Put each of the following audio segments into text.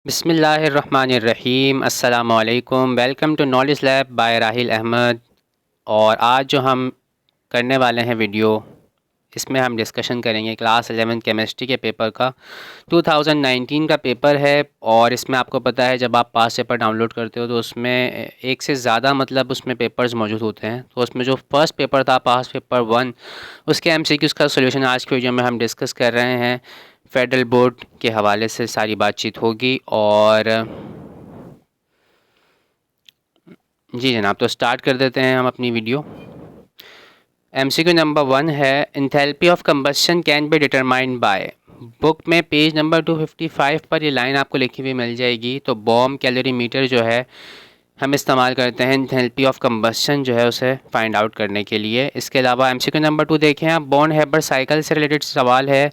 बिस्मिल्लाहिर्रहमानिर्रहीम अस्सलामुअलैकुम। Welcome to knowledge lab by Rahil Ahmed. और आज जो हम करने वाले हैं वीडियो, इसमें हम डिस्कशन करेंगे क्लास 11 केमिस्ट्री के पेपर का। 2019 का पेपर है और इसमें आपको पता है जब आप पास पेपर डाउनलोड करते हो तो उसमें एक से ज़्यादा उसमें पेपर्स मौजूद होते हैं। तो उसमें जो फर्स्ट पेपर था पास पेपर 1, उसके एमसीक्यूज़ का सोल्यूशन आज की वीडियो में हम डिस्कस कर रहे हैं। फेडरल बोर्ड के हवाले से सारी बातचीत होगी। और जी जनाब, तो स्टार्ट कर देते हैं हम अपनी वीडियो। एमसीक्यू नंबर 1 है, enthalpy of combustion can be determined by. Book में पेज नंबर 255 पर ये लाइन आपको लिखी हुई मिल जाएगी। तो बॉम कैलोरीमीटर जो है हम इस्तेमाल करते हैं इंथैल्पी ऑफ कंबस्शन जो है उसे फाइंड आउट करने के लिए। इसके अलावा एमसीक्यू नंबर 2 देखें आप, बॉर्न हेबर साइकिल से रिलेटेड सवाल है,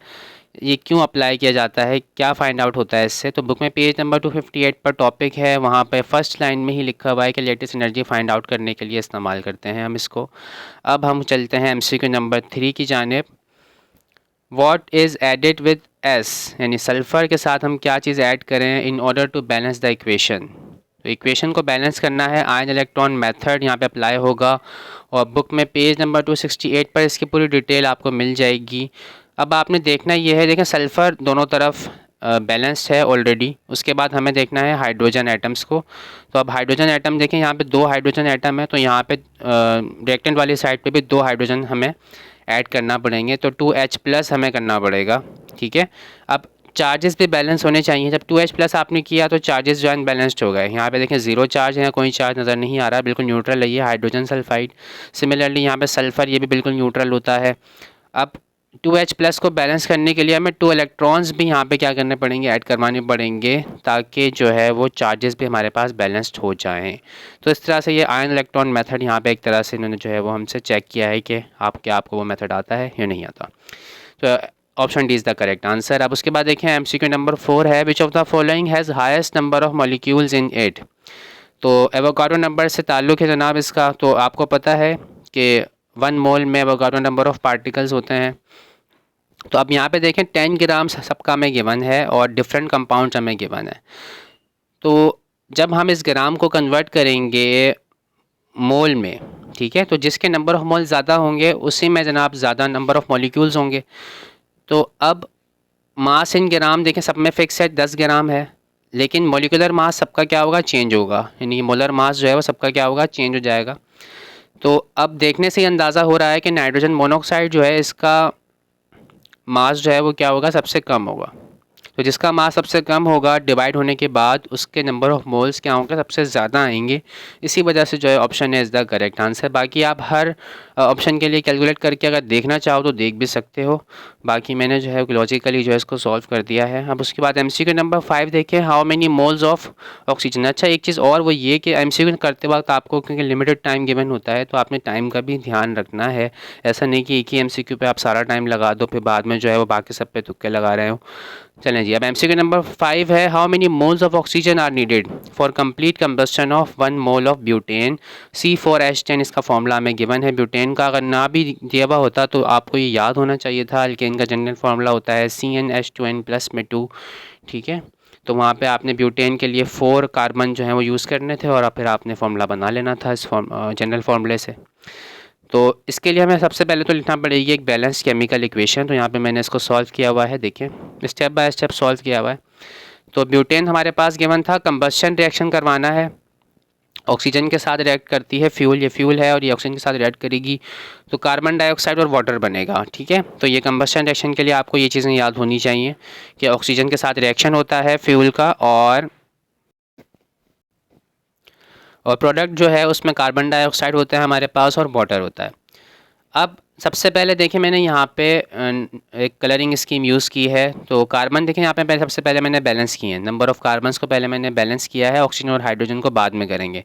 ये क्यों अप्लाई किया जाता है, क्या फ़ाइंड आउट होता है इससे। तो बुक में पेज नंबर 258 पर टॉपिक है, वहाँ पे फर्स्ट लाइन में ही लिखा हुआ है कि लेटेस्ट एनर्जी फाइंड आउट करने के लिए इस्तेमाल करते हैं हम इसको। अब हम चलते हैं एमसीक्यू नंबर 3 की जानिब। What is added with S, यानी सल्फ़र के साथ हम क्या चीज़ ऐड करें in order to balance the equation. तो इक्वेशन को बैलेंस करना है, आयन इलेक्ट्रॉन मेथड यहाँ पे अप्लाई होगा। और बुक में पेज नंबर 268 पर इसकी पूरी डिटेल आपको मिल जाएगी। अब आपने देखना ये है, देखें सल्फ़र दोनों तरफ बैलेंस्ड है ऑलरेडी। उसके बाद हमें देखना है हाइड्रोजन एटम्स को। तो अब हाइड्रोजन एटम देखें, यहाँ पे 2 हाइड्रोजन एटम है, तो यहाँ पे रिएक्टेंट वाली साइड पे भी 2 हाइड्रोजन हमें ऐड करना पड़ेंगे। तो 2H+ हमें करना पड़ेगा, ठीक है। अब चार्जेस भी बैलेंस होने चाहिए। जब 2H+ आपने किया तो चार्जेस जो है बैलेंस्ड हो गए। यहाँ पे देखें 0 चार्ज है, कोई चार्ज नज़र नहीं आ रहा, बिल्कुल न्यूट्रल है ये हाइड्रोजन सल्फाइड। सिमिलरली यहाँ पे सल्फ़र ये भी बिल्कुल न्यूट्रल होता है। अब 2H+ को बैलेंस करने के लिए हमें 2 इलेक्ट्रॉन्स भी यहाँ पे क्या करने पड़ेंगे, ऐड करवाने पड़ेंगे, ताकि जो है वो चार्जेस भी हमारे पास बैलेंस्ड हो जाएं। तो इस तरह से ये आयन इलेक्ट्रॉन मेथड यहाँ पे एक तरह से इन्होंने जो है वो हमसे चेक किया है कि आपको वो मेथड आता है या नहीं आता। तो option D is the correct answer. अब उसके बाद देखें एमसीक्यू नंबर 4 है, विच of the following has highest number of molecules in it. तो एवोगाड्रो नंबर से ताल्लुक़ है जनाब इसका। तो आपको पता है कि 1 मोल में एवोगाड्रो नंबर ऑफ़ पार्टिकल्स होते हैं। तो अब यहाँ पे देखें 10 ग्राम सबका हमें गिवन है और डिफरेंट कंपाउंड्स हमें गिवन है। तो जब हम इस ग्राम को कन्वर्ट करेंगे मोल में, ठीक है, तो जिसके नंबर ऑफ़ मोल ज़्यादा होंगे उसी में जनाब ज़्यादा नंबर ऑफ़ मॉलिक्यूल्स होंगे। तो अब मास इन ग्राम देखें सब में फिक्स है, 10 ग्राम है, लेकिन मोलिकुलर मास सबका क्या होगा, चेंज होगा, यानी मोलर मास जो है वो सबका क्या होगा, चेंज हो जाएगा। तो अब देखने से ही अंदाज़ा हो रहा है कि नाइट्रोजन मोनोऑक्साइड जो है इसका मास जो है वो क्या होगा, सबसे कम होगा। तो जिसका मास सबसे कम होगा डिवाइड होने के बाद उसके नंबर ऑफ़ मोल्स क्या होंगे, सबसे ज़्यादा आएंगे। इसी वजह से जो है option is the correct answer. बाकी आप हर ऑप्शन के लिए कैलकुलेट करके अगर देखना चाहो तो देख भी सकते हो। बाकी मैंने जो है लॉजिकली जो है इसको सॉल्व कर दिया है। अब उसके बाद एमसीक्यू नंबर 5 देखें, how many moles of oxygen. अच्छा, एक चीज़ और वो ये कि एमसीक्यू करते वक्त आपको क्योंकि लिमिटेड टाइम गिवन होता है तो आपने टाइम का भी ध्यान रखना है। ऐसा नहीं कि एक ही एमसीक्यू पे आप सारा टाइम लगा दो फिर बाद में जो है वो बाकी सब पे तुक्के लगा रहे हो। चलें जी, अब एमसीक्यू नंबर 5 है, how many moles of oxygen are needed for complete combustion of 1 mole of butane. C4H10 इसका फॉर्मूला हमें गिवन है। ब्यूटेन का अगर ना भी दिया हुआ होता तो आपको ये याद होना चाहिए था। अल्केन का जनरल फार्मूला होता है CnH2n+ में 2, ठीक है। तो वहाँ पे आपने ब्यूटेन के लिए 4 कार्बन जो है वो यूज़ करने थे और फिर आपने फार्मूला बना लेना था इस जनरल फार्मूले से। तो इसके लिए हमें सबसे पहले तो लिखना पड़ेगी एक बैलेंस केमिकल इक्वेशन। तो यहाँ पे मैंने इसको सॉल्व किया हुआ है, देखिए स्टेप बाय स्टेप सॉल्व किया हुआ है। तो ब्यूटेन हमारे पास गिवन था, कंबस्शन रिएक्शन करवाना है, ऑक्सीजन के साथ रिएक्ट करती है फ्यूल, ये फ्यूल है और ये ऑक्सीजन के साथ रिएक्ट करेगी तो कार्बन डाइऑक्साइड और वाटर बनेगा, ठीक है। तो ये कंबस्शन रिएक्शन के लिए आपको ये चीज़ें याद होनी चाहिए कि ऑक्सीजन के साथ रिएक्शन होता है फ्यूल का और प्रोडक्ट जो है उसमें कार्बन डाइऑक्साइड होता है हमारे पास और वाटर होता है। अब सबसे पहले देखिए मैंने यहाँ पे एक कलरिंग स्कीम यूज़ की है। तो कार्बन देखें यहाँ पे सबसे पहले मैंने बैलेंस किए हैं, नंबर ऑफ़ कार्बन्स को पहले मैंने बैलेंस किया है, ऑक्सीजन और हाइड्रोजन को बाद में करेंगे।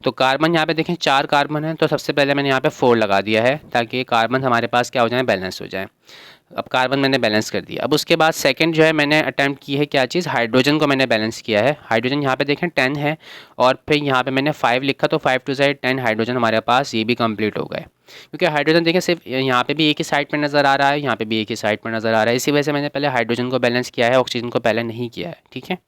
तो कार्बन यहाँ पे देखें 4 कार्बन है, तो सबसे पहले मैंने यहाँ पे 4 लगा दिया है ताकि कार्बन हमारे पास क्या हो जाए, बैलेंस हो जाए। अब कार्बन मैंने बैलेंस कर दिया। अब उसके बाद सेकंड जो है मैंने अटैम्प्ट की है क्या चीज़, हाइड्रोजन को मैंने बैलेंस किया है। हाइड्रोजन यहाँ पे देखें 10 है और फिर यहाँ पे मैंने 5 लिखा, तो 5 2 10 हाइड्रोजन हमारे पास ये भी कंप्लीट हो गए। क्योंकि हाइड्रोजन देखें सिर्फ यहाँ पे भी एक ही साइड पर नज़र आ रहा है, यहाँ पे भी एक ही साइड पर नज़र आ रहा है, इसी वजह से मैंने पहले हाइड्रोजन को बैलेंस किया है, ऑक्सीजन को पहले नहीं किया है। ठीक है,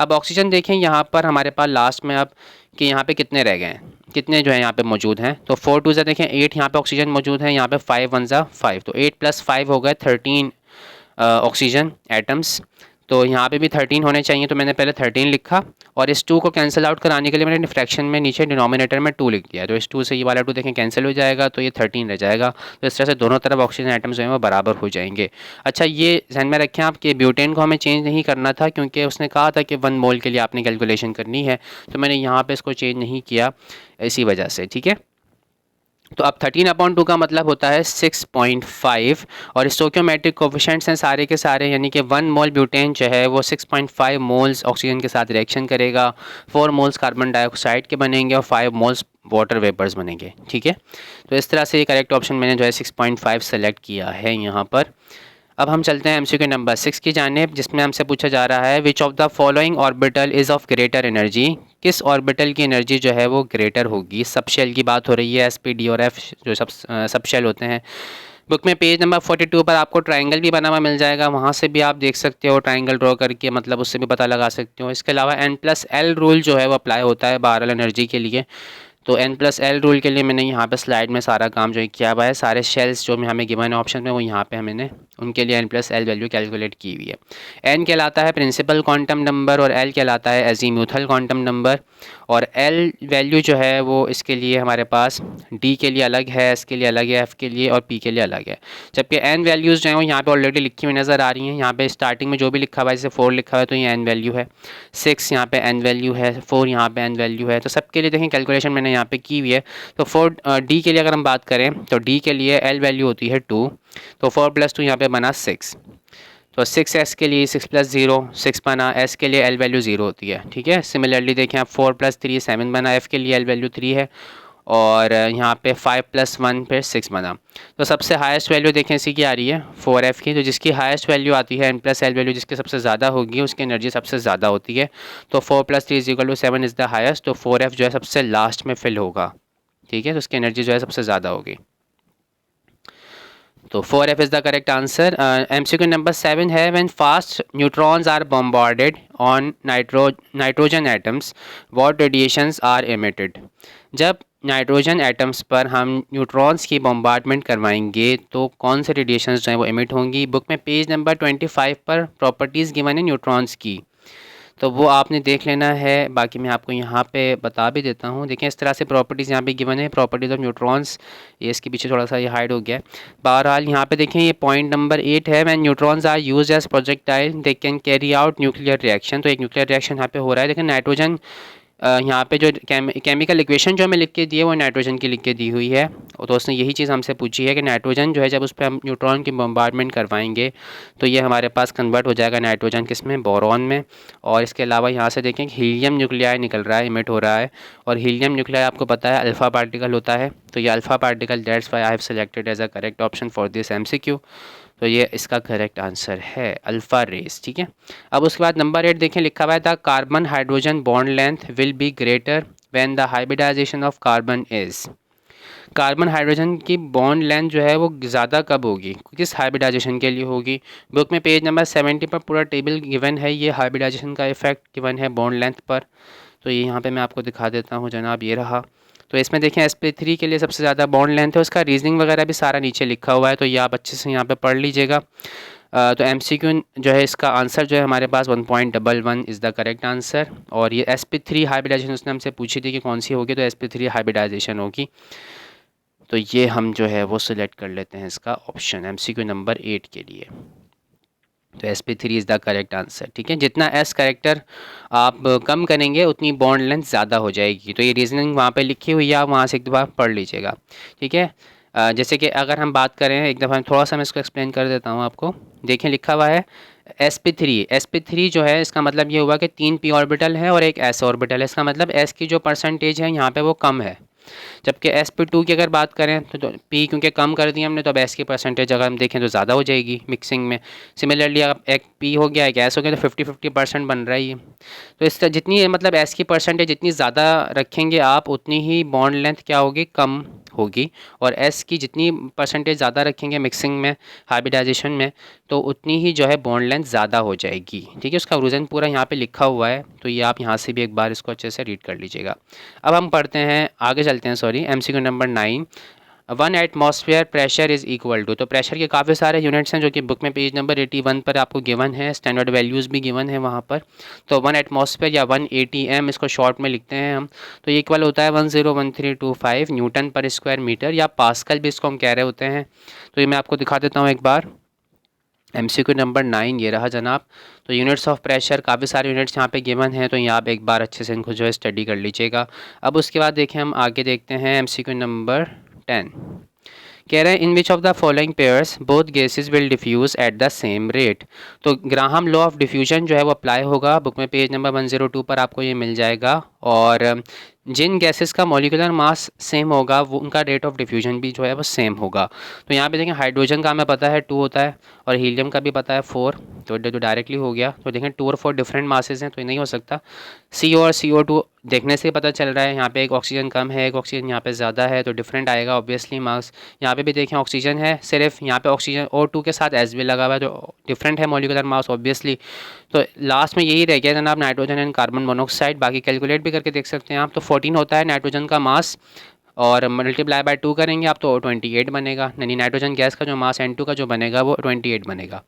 अब ऑक्सीजन देखें यहाँ पर हमारे पास लास्ट में अब कि यहाँ पे कितने रह गए हैं, कितने जो है यहाँ पे मौजूद हैं। तो 4 2 ज़ा देखें 8 यहाँ पे ऑक्सीजन मौजूद है, यहाँ पे 5 1 ज़ा 5, तो 8 + 5 हो गए 13 ऑक्सीजन एटम्स। तो यहाँ पे भी 13 होने चाहिए, तो मैंने पहले 13 लिखा और इस 2 को कैंसिल आउट कराने के लिए मैंने फ्रैक्शन में नीचे डिनोमिनेटर में 2 लिख दिया। तो इस 2 से ये वाला 2 देखें कैंसिल हो जाएगा, तो ये 13 रह जाएगा। तो इस तरह से दोनों तरफ ऑक्सीजन एटम्स जो हैं वो बराबर हो जाएंगे। अच्छा, ये ध्यान में रखें आप कि ब्यूटेन को हमें चेंज नहीं करना था, क्योंकि उसने कहा था कि 1 मोल के लिए आपने कैलकुलेशन करनी है, तो मैंने यहाँ पर इसको चेंज नहीं किया इसी वजह से। ठीक है, तो अब 13/2 का मतलब होता है 6.5 और स्टोइकियोमेट्रिक कोफिशिएंट्स हैं सारे के सारे, यानी कि 1 मोल ब्यूटेन जो है वो 6.5 मोल्स ऑक्सीजन के साथ रिएक्शन करेगा, 4 मोल्स कार्बन डाइऑक्साइड के बनेंगे और 5 मोल्स वाटर वेपर्स बनेंगे। ठीक है, तो इस तरह से ये करेक्ट ऑप्शन मैंने जो है 6.5 सेलेक्ट किया है यहाँ पर। अब हम चलते हैं एमसीक्यू नंबर 6 की जानिब, जिसमें हमसे पूछा जा रहा है विच of the following orbital is of greater energy, किस ऑर्बिटल की एनर्जी जो है वो ग्रेटर होगी। सब शेल की बात हो रही है, एस पी डी और एफ जो सब शेल होते हैं। बुक में पेज नंबर 42 पर आपको ट्राइंगल भी बना हुआ मिल जाएगा, वहाँ से भी आप देख सकते हो ट्राइंगल ड्रॉ करके, मतलब उससे भी पता लगा सकते हो। इसके अलावा N+L रूल जो है वो अप्लाई होता है बहरहाल एनर्जी के लिए। तो N+L रूल के लिए मैंने यहाँ पे स्लाइड में सारा काम जो है किया हुआ है, सारे शेल्स जो हमें गिवन है ऑप्शन में वो यहाँ पे मैंने उनके लिए N+L वैल्यू कैलकुलेट की हुई है। N कहलाता है प्रिंसिपल क्वांटम नंबर और L कहलाता है एजीम्यूथल क्वांटम नंबर, और L वैल्यू जो है वो इसके लिए हमारे पास D के लिए अलग है, S के लिए अलग है, F के लिए और P के लिए अलग है। जबकि N वैल्यूज़ जो हैं वो यहाँ पे ऑलरेडी लिखी हुई नज़र आ रही हैं। यहाँ पे स्टार्टिंग में जो भी लिखा हुआ है, जैसे 4 लिखा हुआ है तो ये N वैल्यू है, 6 यहाँ पे N वैल्यू है, 4 यहाँ पे N वैल्यू है। तो सबके लिए देखें कैलकुलेशन मैंने यहाँ पे की हुई है। तो 4 D के लिए अगर हम बात करें तो D के लिए L वैल्यू होती है 2, तो 4 + 2 यहाँ पे बना 6। तो 6S के लिए 6 + 0 6 बना, S के लिए L वैल्यू 0 होती है। ठीक है, सिमिलरली देखें आप 4 + 3 7 बना, F के लिए L वैल्यू 3 है, और यहाँ पे 5 + 1 फिर 6 बना। तो सबसे हाईएस्ट वैल्यू देखें इसी की आ रही है 4F की, तो जिसकी हाईएस्ट वैल्यू आती है N+L वैल्यू जिसकी सबसे ज़्यादा होगी उसकी एनर्जी सबसे ज़्यादा होती है। तो 4 + 3 = 7 इज़ द हाईएस्ट, तो 4F जो है सबसे लास्ट में फिल होगा। ठीक है, तो उसकी एनर्जी जो है सबसे ज़्यादा होगी, तो 4F is the correct answer. MCQ number 7 है when fast neutrons are bombarded on nitrogen atoms what radiations are emitted. जब नाइट्रोजन एटम्स पर हम न्यूट्रॉन्स की बॉम्बार्डमेंट करवाएंगे तो कौन से रेडिएशंस जो हैं वो एमिट होंगी। बुक में पेज नंबर 25 पर प्रॉपर्टीज़ गिवन है न्यूट्रॉन्स की, तो वो आपने देख लेना है। बाकी मैं आपको यहाँ पे बता भी देता हूँ। देखें इस तरह से प्रॉपर्टीज़ यहाँ पे गिवन है, प्रॉपर्टीज़ ऑफ न्यूट्रॉन्स। ये इसके पीछे थोड़ा सा ये हाइड हो गया है। बहरहाल यहाँ पे देखें ये पॉइंट नंबर 8 है, when neutrons are used as projectile they can carry out nuclear reaction. तो एक न्यूक्लियर रिएक्शन यहाँ पे हो रहा है। लेकिन नाइट्रोजन यहाँ पे जो केमिकल इक्वेशन जो हमें लिख के दी है वो नाइट्रोजन की लिख के दी हुई है। तो उसने यही चीज़ हमसे पूछी है कि नाइट्रोजन जो है जब उस पर हम न्यूट्रॉन की बम्बार्डमेंट करवाएंगे तो ये हमारे पास कन्वर्ट हो जाएगा नाइट्रोजन किस में, बोरॉन में। और इसके अलावा यहाँ से देखें हीलियम न्यूक्लियाई निकल रहा है, इमिट हो रहा है, और हीलियम न्यूक्लियाई आपको पता है अल्फ़ा पार्टिकल होता है। तो ये alpha particle, that's why I have selected as a correct option for this MCQ। तो ये इसका करेक्ट आंसर है अल्फ़ा रेस। ठीक है, अब उसके बाद नंबर 8 देखें लिखा हुआ था carbon hydrogen bond length will be greater when the hybridisation of carbon is. Carbon hydrogen की बॉन्ड लेंथ जो है वो ज़्यादा कब होगी, किस हाइब्रिडाइजेशन के लिए होगी। बुक में पेज नंबर 70 पर पूरा टेबल गिवन है, ये हाइब्रिडाइजेशन का इफेक्ट गिवन है बॉन्ड लेंथ पर। तो ये यहाँ पे मैं आपको दिखा देता हूँ जनाब, ये रहा। तो इसमें देखें sp3 के लिए सबसे ज़्यादा बॉन्ड लेंथ है, उसका रीजनिंग वगैरह भी सारा नीचे लिखा हुआ है, तो ये आप अच्छे से यहाँ पे पढ़ लीजिएगा। तो MCQ जो है इसका आंसर जो है हमारे पास 1.11 इज़ द करेक्ट आंसर। और ये sp3 हाइब्रिडाइजेशन उसने हमसे पूछी थी कि कौन सी होगी, तो sp3 हाइब्रिडाइजेशन होगी। तो ये हम जो है वो सिलेक्ट कर लेते हैं इसका ऑप्शन MCQ नंबर 8 के लिए। तो sp3 is the correct answer. ठीक है, जितना s करेक्टर आप कम करेंगे उतनी बॉन्ड लेंथ ज़्यादा हो जाएगी। तो ये रीजनिंग वहाँ पे लिखी हुई है, आप वहाँ से एक दफ़ा पढ़ लीजिएगा। ठीक है, जैसे कि अगर हम बात करें एक दफ़ा थोड़ा सा मैं इसको एक्सप्लेन कर देता हूँ आपको। देखें लिखा हुआ है sp3 जो है इसका मतलब ये हुआ कि 3 p ऑर्बिटल है और एक s ऑर्बिटल है। इसका मतलब s की जो परसेंटेज है यहाँ पे वो कम है। जबकि sp2 की अगर बात करें तो p क्योंकि कम कर दिया हमने, तो अब s की परसेंटेज अगर हम देखें तो ज़्यादा हो जाएगी मिक्सिंग में। सिमिलरली अब एक p हो गया एक s हो गया, तो 50-50% बन रहा है ये। तो इस जितनी मतलब s की परसेंटेज जितनी ज़्यादा रखेंगे आप उतनी ही बॉन्ड लेंथ क्या होगी, कम होगी और S की जितनी परसेंटेज ज़्यादा रखेंगे मिक्सिंग में, हाइब्रिडाइजेशन में, तो उतनी ही जो है बॉन्ड लेंथ ज़्यादा हो जाएगी। ठीक है, उसका रीज़न पूरा यहाँ पे लिखा हुआ है, तो ये आप यहाँ से भी एक बार इसको अच्छे से रीड कर लीजिएगा। अब हम पढ़ते हैं, आगे चलते हैं, sorry, MCQ number 9। 1 atmosphere pressure is equal to, तो प्रेशर के काफ़ी सारे यूनिट्स हैं जो कि बुक में पेज नंबर 81 पर आपको गिवन है, स्टैंडर्ड वैल्यूज़ भी गिवन है वहाँ पर। तो 1 एटमॉस्फेयर या 1 ATM इसको शॉर्ट में लिखते हैं हम, तो ये इक्वल होता है 101325 न्यूटन पर स्क्वायर मीटर, या पास्कल भी इसको हम कह रहे होते हैं। तो ये मैं आपको दिखा देता हूँ एक बार। MCQ नंबर 9 ये रहा जनाब। तो यूनिट्स ऑफ प्रेशर, काफ़ी सारे यूनिट्स यहाँ पे गिवन हैं, तो यहाँ आप एक बार अच्छे से इनको जो है स्टडी कर लीजिएगा। अब उसके बाद देखें, हम आगे देखते हैं MCQ नंबर 10। कह रहे हैं in which of the following pairs both gases will diffuse at the same rate. तो ग्राहम लॉ ऑफ डिफ्यूजन जो है वो अप्लाई होगा, बुक में पेज नंबर 102 पर आपको ये मिल जाएगा। और जिन गैसेस का मॉलिक्यूलर मास सेम होगा वो उनका रेट ऑफ डिफ्यूजन भी जो है वो सेम होगा। तो यहाँ पे देखें, हाइड्रोजन का हमें पता है 2 होता है और हीलियम का भी पता है 4, तो डायरेक्टली हो गया। तो देखें 2 और 4 डिफरेंट मासेस हैं, तो ये नहीं हो सकता। CO और CO2 देखने से पता चल रहा है, यहाँ पे एक ऑक्सीजन कम है, एक ऑक्सीजन यहाँ पे ज़्यादा है, तो डिफरेंट आएगा ऑब्वियसली मास। यहाँ पे भी देखें ऑक्सीजन है सिर्फ, यहाँ पे ऑक्सीजन O2 के साथ S भी लगा हुआ है, तो डिफरेंट है मॉलिक्यूलर मास ऑब्वियसली। तो लास्ट में यही रह गया जनाब, नाइट्रोजन एंड कार्बन मोनोऑक्साइड। बाकी कैलकुलेट भी करके देख सकते हैं आप। तो 14 होता है नाइट्रोजन का मास, और मल्टीप्लाई बाय 2 करेंगे आप तो 28 बनेगा, यानी नाइट्रोजन गैस का जो मास N2 का जो बनेगा वो 28 बनेगा।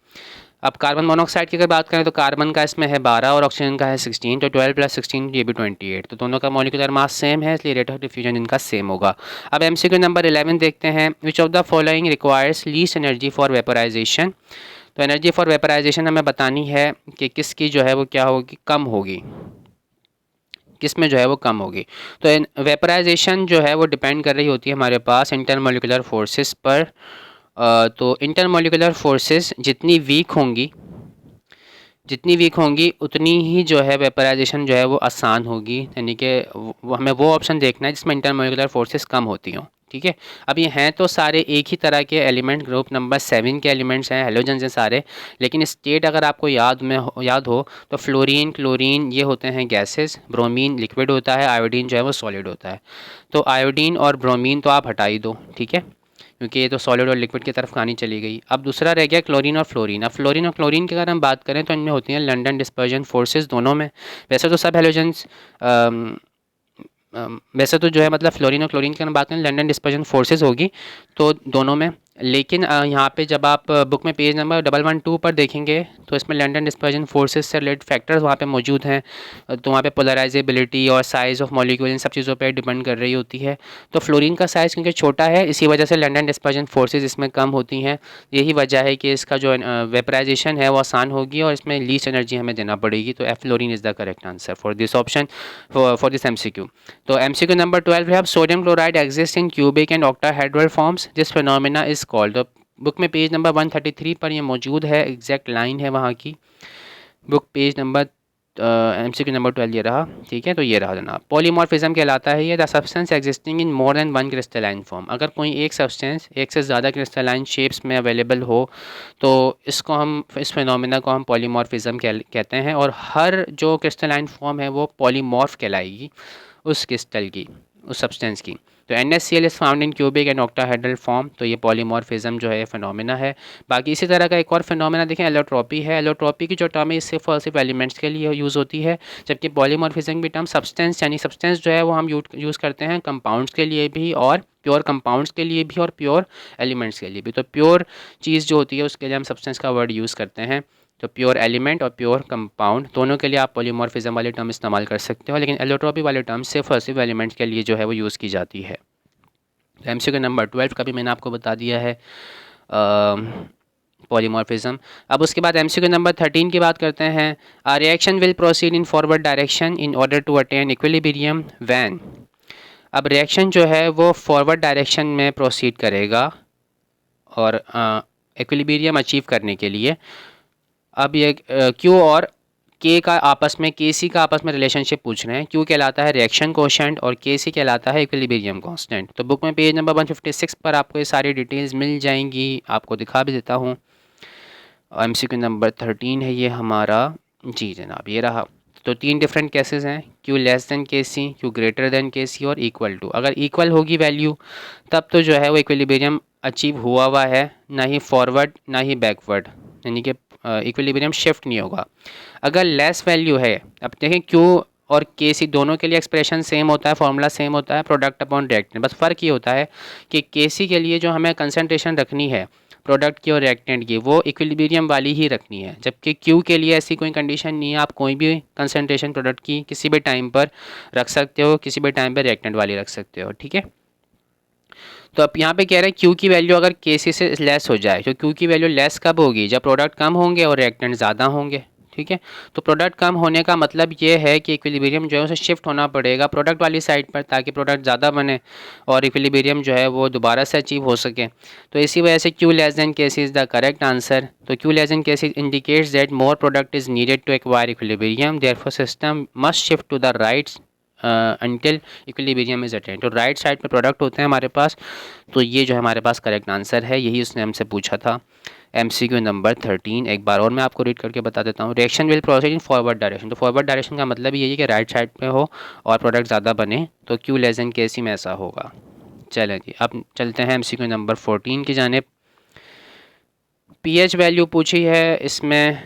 अब कार्बन मोनोऑक्साइड की अगर बात करें तो कार्बन का इसमें है 12 और ऑक्सीजन का है 16, तो 12 + 16 ये भी 28, तो दोनों का मॉलिक्यूलर मास सेम है, इसलिए रेट ऑफ डिफ्यूजन इनका सेम होगा। अब MCQ नंबर 11 देखते हैं, which of the following requires least energy for vaporisation. तो एनर्जी फॉर वेपराइजेशन हमें बतानी है कि किसकी जो है वो क्या होगी, कम होगी, किस में जो है वो कम होगी। तो वेपराइजेशन जो है वो डिपेंड कर रही होती है हमारे पास इंटरमॉलिक्यूलर फोर्सेस पर। तो इंटरमॉलिक्यूलर फोर्सेस जितनी वीक होंगी उतनी ही जो है वेपराइजेशन जो है वो आसान होगी, यानी कि हमें वो ऑप्शन देखना है जिसमें इंटरमॉलिक्यूलर फोर्सेस कम होती हों। ठीक है, अब ये हैं तो सारे एक ही तरह के एलिमेंट, ग्रुप नंबर 7 के एलिमेंट्स हैं, हेलोजन्स हैं सारे, लेकिन स्टेट अगर आपको याद हो तो फ्लोरीन, क्लोरीन ये होते हैं गैसेस, ब्रोमीन लिक्विड होता है, आयोडीन जो है वो सॉलिड होता है। तो आयोडीन और ब्रोमीन तो आप हटा ही दो, ठीक है, क्योंकि ये तो सॉलिड और लिक्विड की तरफ कहानी चली गई। अब दूसरा रह गया क्लोरीन और फ्लोरीन। अब फ्लोरीन और क्लोरीन की अगर हम बात करें तो इनमें होती हैं लंडन डिस्पर्जन फोर्सेस दोनों में। वैसे तो सब हेलोजेंस वैसे तो जो है मतलब फ्लोरीन और क्लोरीन की अगर बात करें लंडन डिस्पर्जन फोर्सेस होगी तो दोनों में, लेकिन यहाँ पे जब आप बुक में पेज नंबर 112 पर देखेंगे तो इसमें लंडन डिस्पर्जन फोर्सेस से रिलेटेड फैक्टर्स वहाँ पे मौजूद हैं। तो वहाँ पे पोलराइजेबिलिटी और साइज़ ऑफ मॉलिक्यूल इन सब चीज़ों पे डिपेंड कर रही होती है। तो फ्लोरीन का साइज़ क्योंकि छोटा है इसी वजह से लंडन डिस्पर्जन फोर्सेस इसमें कम होती हैं। यही वजह है कि इसका जो वेपराइजेशन है वो आसान होगी और इसमें लीस्ट एनर्जी हमें देना पड़ेगी। तो F fluorine is the correct answer for this option, for this MCQ। तो MCQ नंबर 12 है, sodium chloride exist in cubic and octahedral forms, this phenomena is called. Book में पेज नंबर 133 पर ये मौजूद है, एग्जैक्ट लाइन है वहाँ की। Book page number MCQ number 12 ये रहा, ठीक है। तो ये रहा जनाब, पॉलीमॉर्फिज्म कहलाता है ये, the substance existing in more than one crystalline form. अगर कोई एक सब्सटेंस एक से ज़्यादा क्रिस्टलाइन शेप्स में अवेलेबल हो तो इसको हम, इस फिनोमेना को हम पॉलीमॉर्फिज्म कहते हैं। और हर जो क्रिस्टलाइन फॉर्म है वो पॉलीमॉर्फ कहलाएगी उस क्रिस्टल की, उस सब्सटेंस की। तो NaCl is found in cubic and octahedral form, तो ये पॉलीमॉर्फिज्म जो है फिनोमेना है। बाकी इसी तरह का एक और फिनोमेना देखें, एलोट्रॉपी है। एलोट्रॉपी की जो टर्म है सिर्फ और सिर्फ एलिमेंट्स के लिए यूज़ होती है, जबकि पॉलीमॉर्फिज्म की टर्म सब्सटेंस, यानी सब्सटेंस जो है वो हम यूज़ करते हैं कंपाउंड्स के लिए भी और प्योर कंपाउंड्स के लिए भी और प्योर एलिमेंट्स के लिए भी। तो प्योर चीज़ जो होती है उसके लिए हम सब्सटेंस का वर्ड यूज़ करते हैं। तो प्योर एलिमेंट और प्योर कंपाउंड दोनों के लिए आप पॉलीमॉर्फिज्म वाले टर्म इस्तेमाल कर सकते हो, लेकिन एलोट्रॉपी वाले टर्म सिर्फ और सिर्फ एलिमेंट्स के लिए जो है वो यूज़ की जाती है। तो MCQ नंबर 12 का भी मैंने आपको बता दिया है पॉलीमॉर्फिज्म। अब उसके बाद MCQ नंबर 13 की बात करते हैं, a reaction will proceed in forward direction in order to attain equilibrium when. अब रिएक्शन जो है वो फॉरवर्ड डायरेक्शन में प्रोसीड करेगा और इक्विलिब्रियम अचीव करने के लिए। अब ये Q और K का आपस में, KC का आपस में रिलेशनशिप पूछ रहे हैं। Q कहलाता है रिएक्शन कोशेंट और KC कहलाता है इक्विलिब्रियम कांस्टेंट। तो बुक में पेज नंबर 156 पर आपको ये सारी डिटेल्स मिल जाएंगी, आपको दिखा भी देता हूँ। MCQ नंबर 13 है ये हमारा, जी जनाब ये रहा। तो 3 डिफरेंट केसेस हैं, Q less than KC, Q greater than KC और इक्वल टू। अगर इक्वल होगी वैल्यू तब तो जो है वो इक्विलिब्रियम अचीव हुआ है, ना ही फॉरवर्ड ना ही बैकवर्ड, यानी कि इक्विलिब्रियम शिफ्ट नहीं होगा। अगर लेस वैल्यू है, अब देखें Q और KC दोनों के लिए एक्सप्रेशन सेम होता है, फॉर्मूला सेम होता है, प्रोडक्ट अपॉन रिएक्टेंट। बस फ़र्क ये होता है कि KC के लिए जो हमें कंसनट्रेशन रखनी है प्रोडक्ट की और रिएक्टेंट की, वो इक्विलिब्रियम वाली ही रखनी है, जबकि Q के लिए ऐसी कोई कंडीशन नहीं है। आप कोई भी कंसनट्रेशन प्रोडक्ट की किसी भी टाइम पर रख सकते हो, किसी भी टाइम पर रिएक्टेंट वाली रख सकते हो, ठीक है। तो अब यहाँ पे कह रहे हैं Q की वैल्यू अगर KC से लेस हो जाए, तो Q की वैल्यू लेस कब होगी, जब प्रोडक्ट कम होंगे और रिएक्टेंट ज़्यादा होंगे, ठीक है। तो प्रोडक्ट कम होने का मतलब ये है कि इक्विलिब्रियम जो है उसे शिफ्ट होना पड़ेगा प्रोडक्ट वाली साइड पर, ताकि प्रोडक्ट ज़्यादा बने और इक्विलिब्रियम जो है वो दोबारा से अचीव हो सके। तो इसी वजह से Q less than KC is the correct answer. तो Q less than KC indicates that more product is needed to acquire equilibrium, therefore system must shift to the right until equilibrium is attained. तो right side पे product होते हैं हमारे पास, तो ये जो है हमारे पास करेक्ट आंसर है, यही उसने हमसे पूछा था। MCQ नंबर 13 एक बार और मैं आपको रीड करके बता देता हूँ। Reaction will proceed in forward direction. तो फॉरवर्ड डायरेक्शन का मतलब यही है कि राइट साइड पे हो और प्रोडक्ट ज़्यादा बने, तो Q लेस देन KC में ऐसा होगा। चलें जी, अब चलते हैं MCQ नंबर 14 की जानिब। pH वैल्यू पूछी है इसमें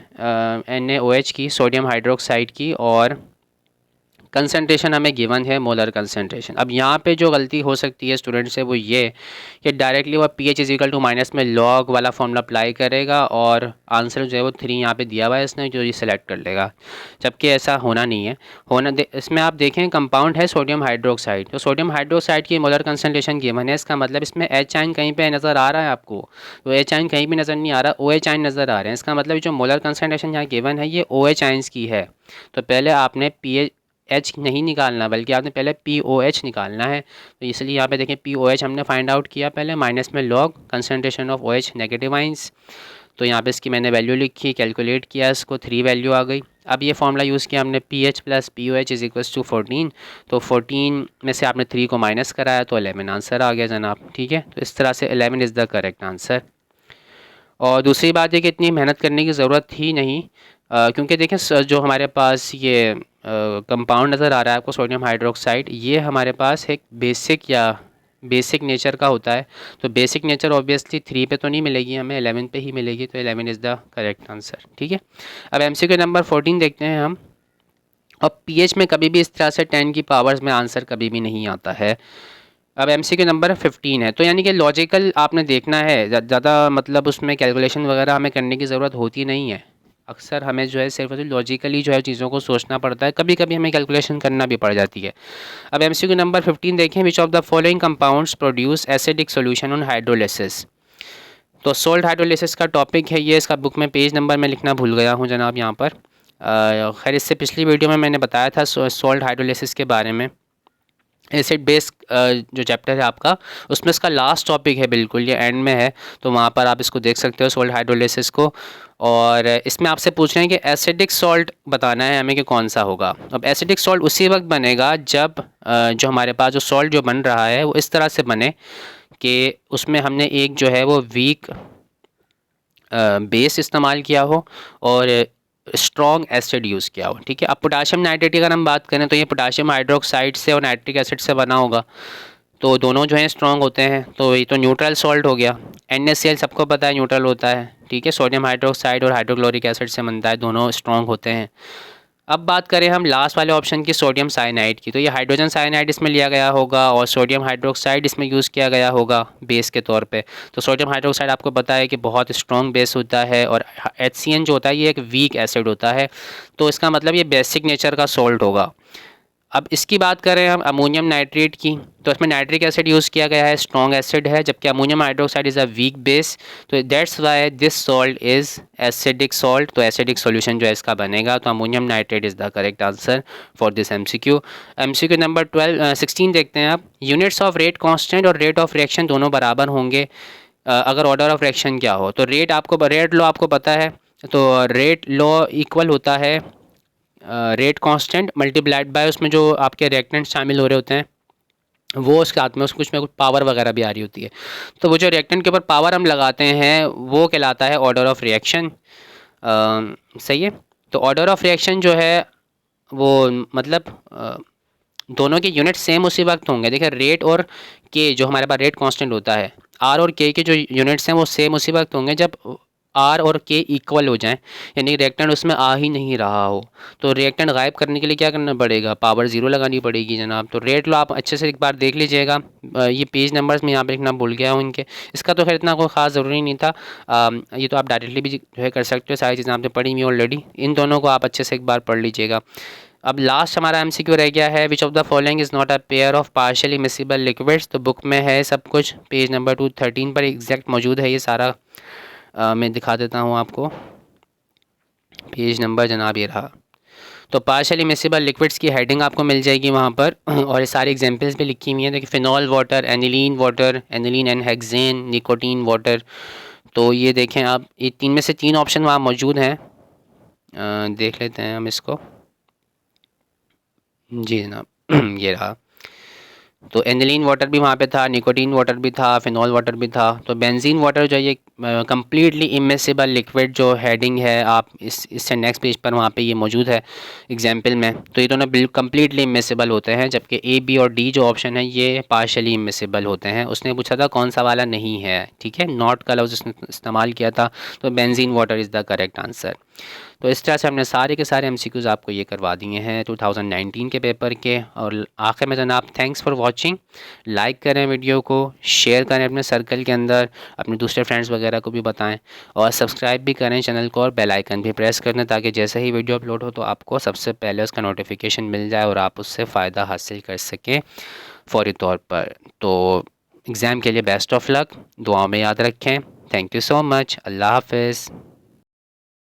NaOH की, सोडियम हाइड्रोक्साइड की, और कंसनट्रेशन हमें गिवन है मोलर कंसनट्रेशन। अब यहाँ पे जो गलती हो सकती है स्टूडेंट से वो ये कि डायरेक्टली वो pH is equal to minus में लॉग वाला फॉर्मूला अप्लाई करेगा और आंसर जो है वो 3 यहाँ पे दिया हुआ है इसने, जो ये सेलेक्ट कर लेगा, जबकि ऐसा होना नहीं है। इसमें आप देखें कंपाउंड है सोडियम हाइड्रोक्साइड, तो सोडियम हाइड्रोक्साइड की मोलर कंसनट्रेशन गिवन है, इसका मतलब इसमें H आयन कहीं पर नज़र आ रहा है आपको, तो H आयन कहीं भी नज़र नहीं आ रहा, OH आयन नज़र आ रहे हैं। इसका मतलब जो मोलर कंसनट्रेशन यहाँ गिवन है ये OH आयन्स की है। तो पहले आपने H नहीं निकालना, बल्कि आपने पहले POH निकालना है। तो इसलिए यहाँ पे देखें POH हमने फाइंड आउट किया पहले, माइनस में log concentration of OH negative ions. तो यहाँ पे इसकी मैंने वैल्यू लिखी, कैलकुलेट किया, इसको 3 वैल्यू आ गई। अब ये फॉर्मूला यूज़ किया हमने pH plus POH is equals to 14। तो 14 में से आपने 3 को माइनस कराया तो 11 आंसर आ गया जनाब, ठीक है। तो इस तरह से 11 इज़ द करेक्ट आंसर। और दूसरी बात है कि इतनी मेहनत करने की ज़रूरत थी नहीं, क्योंकि देखें जो हमारे पास ये कंपाउंड नज़र आ रहा है आपको सोडियम हाइड्रोक्साइड, ये हमारे पास एक बेसिक नेचर का होता है। तो बेसिक नेचर ऑब्वियसली 3 पे तो नहीं मिलेगी हमें, 11 पे ही मिलेगी, तो 11 इज़ द करेक्ट आंसर, ठीक है। अब MCQ नंबर 14 देखते हैं हम। अब pH में कभी भी इस तरह से 10 की पावर्स में आंसर कभी भी नहीं आता है। अब MCQ नंबर 15 है, तो यानी कि लॉजिकल आपने देखना है, ज़्यादा मतलब उसमें कैलकुलेशन वगैरह हमें करने की ज़रूरत होती नहीं है। अक्सर हमें जो है सिर्फ लॉजिकली जो है चीज़ों को सोचना पड़ता है, कभी कभी हमें कैलकुलेशन करना भी पड़ जाती है। अब MCQ नंबर 15 देखें, विच of the following compounds produce acidic solution on hydrolysis. तो सोल्ट हाइड्रोलिसिस का टॉपिक है ये, इसका बुक में पेज नंबर मैं लिखना भूल गया हूँ जनाब यहाँ पर। खैर इससे पिछली वीडियो में मैंने बताया था सोल्ट हाइड्रोलिसिस के बारे में। एसिड बेस जो चैप्टर है आपका, उसमें इसका लास्ट टॉपिक है, बिल्कुल ये एंड में है, तो वहाँ पर आप इसको देख सकते हो सोल्ट हाइड्रोलिसिस को। और इसमें आपसे पूछ रहे हैं कि एसिडिक सॉल्ट बताना है हमें कि कौन सा होगा। अब एसिडिक सॉल्ट उसी वक्त बनेगा जब जो हमारे पास जो सॉल्ट जो बन रहा है वो इस तरह से बने कि उसमें हमने एक जो है वो वीक बेस इस्तेमाल किया हो और स्ट्रॉन्ग एसिड यूज़ किया हो, ठीक है। अब पोटाशियम नाइट्रेट की अगर हम बात करें तो ये पोटाशियम हाइड्रोक्साइड से और नाइट्रिक एसिड से बना होगा, तो दोनों जो हैं स्ट्रॉन्ग होते हैं, तो ये तो न्यूट्रल सॉल्ट हो गया। NaCl सबको पता है न्यूट्रल होता है, ठीक है। सोडियम हाइड्रोक्साइड और हाइड्रोक्लोरिक एसिड से बनता है, दोनों स्ट्रॉन्ग होते हैं। अब बात करें हम लास्ट वाले ऑप्शन की, सोडियम साइनाइड की, तो ये हाइड्रोजन साइनाइड इसमें लिया गया होगा और सोडियम हाइड्रोक्साइड इसमें यूज़ किया गया होगा बेस के तौर पे। तो सोडियम हाइड्रोक्साइड आपको पता है कि बहुत स्ट्रॉन्ग बेस होता है और HCN जो होता है ये एक वीक एसिड होता है, तो इसका मतलब ये बेसिक नेचर का सॉल्ट होगा। अब इसकी बात करें हम अमोनियम नाइट्रेट की, तो इसमें नाइट्रिक एसिड यूज़ किया गया है, स्ट्रॉन्ग एसिड है, जबकि ammonium hydroxide is a weak base, तो that's why this salt is acidic salt. तो एसिडिक सॉल्यूशन जो है इसका बनेगा, तो ammonium nitrate is the correct answer for this MCQ। MCQ number 16 देखते हैं आप। यूनिट्स ऑफ रेट कांस्टेंट और रेट ऑफ रिएक्शन दोनों बराबर होंगे अगर ऑर्डर ऑफ रिएक्शन क्या हो। तो रेट लॉ आपको पता है, तो रेट लॉ इक्वल होता है रेट कांस्टेंट मल्टीप्लाइड बाय उसमें जो आपके रिएक्टेंट शामिल हो रहे होते हैं वो उसके हाथ में कुछ पावर वगैरह भी आ रही होती है, तो वो जो रिएक्टेंट के ऊपर पावर हम लगाते हैं वो कहलाता है ऑर्डर ऑफ रिएक्शन। सही है। तो ऑर्डर ऑफ रिएक्शन जो है वो मतलब दोनों के यूनिट सेम उसी वक्त होंगे। देखिए रेट और के, जो हमारे पास रेट कांस्टेंट होता है, आर और के जो यूनिट्स हैं वो सेम उसी वक्त होंगे जब आर और के इक्वल हो जाएं, यानी रिएक्टेंट उसमें आ ही नहीं रहा हो। तो रिएक्टेंट गायब करने के लिए क्या करना पड़ेगा, पावर ज़ीरो लगानी पड़ेगी जनाब। तो रेट लो आप अच्छे से एक बार देख लीजिएगा। ये पेज नंबर्स मैं यहाँ पे लिखना भूल गया हूँ इनके, इसका तो खैर इतना कोई ख़ास ज़रूरी नहीं था। ये तो आप डायरेक्टली भी जो है कर सकते हो, सारी चीज़ें आपने पढ़ी हुई ऑलरेडी। इन दोनों को आप अच्छे से एक बार पढ़ लीजिएगा। अब लास्ट हमारा एमसीक्यू रह गया है, विच of the following is not a pair of partially miscible liquids. तो बुक में है सब कुछ, पेज नंबर 213 पर एग्जैक्ट मौजूद है ये सारा। मैं दिखा देता हूँ आपको पेज नंबर जनाब, ये रहा। तो पार्शियली मिसिबल लिक्विड्स की हेडिंग आपको मिल जाएगी वहाँ पर, और ये सारी एग्जांपल्स भी लिखी हुई हैं। देखिए phenol water, aniline and hexane, nicotine water. तो ये देखें आप, ये तीन में से तीन ऑप्शन वहाँ मौजूद हैं। देख लेते हैं हम इसको। जी जनाब ये रहा। तो एनिलीन वाटर भी वहाँ पे था, निकोटीन वाटर भी था, फिनॉल वाटर भी था। तो बेंजीन वाटर जो है ये कम्प्लीटली इमिसिबल लिक्विड जो हेडिंग है, आप इससे नेक्स्ट पेज पर वहाँ पे ये मौजूद है एग्जाम्पल में। तो ये दोनों बिल्कुल कम्प्लीटली इमिसिबल होते हैं, जबकि ए बी और डी जो ऑप्शन है ये पार्शली इमिसिबल होते हैं। उसने पूछा था कौन सा वाला नहीं है, ठीक है, नॉट का लफ्ज़ उसने इस्तेमाल किया था। तो benzene water is the correct answer. तो इस तरह से हमने सारे के सारे एमसीक्यूज़ आपको ये करवा दिए हैं 2019 के पेपर के। और आखिर में जनाब थैंक्स फॉर वाचिंग। लाइक करें वीडियो को, शेयर करें अपने सर्कल के अंदर, अपने दूसरे फ्रेंड्स वगैरह को भी बताएं, और सब्सक्राइब भी करें चैनल को, और बेल आइकन भी प्रेस कर दें ताकि जैसे ही वीडियो अपलोड हो तो आपको सबसे पहले उसका नोटिफिकेशन मिल जाए और आप उससे फ़ायदा हासिल कर सकें फ़ौरी तौर पर। तो एग्ज़ाम के लिए बेस्ट ऑफ लक, दुआओं में याद रखें। Thank you so much. अल्लाह हाफ़िज़।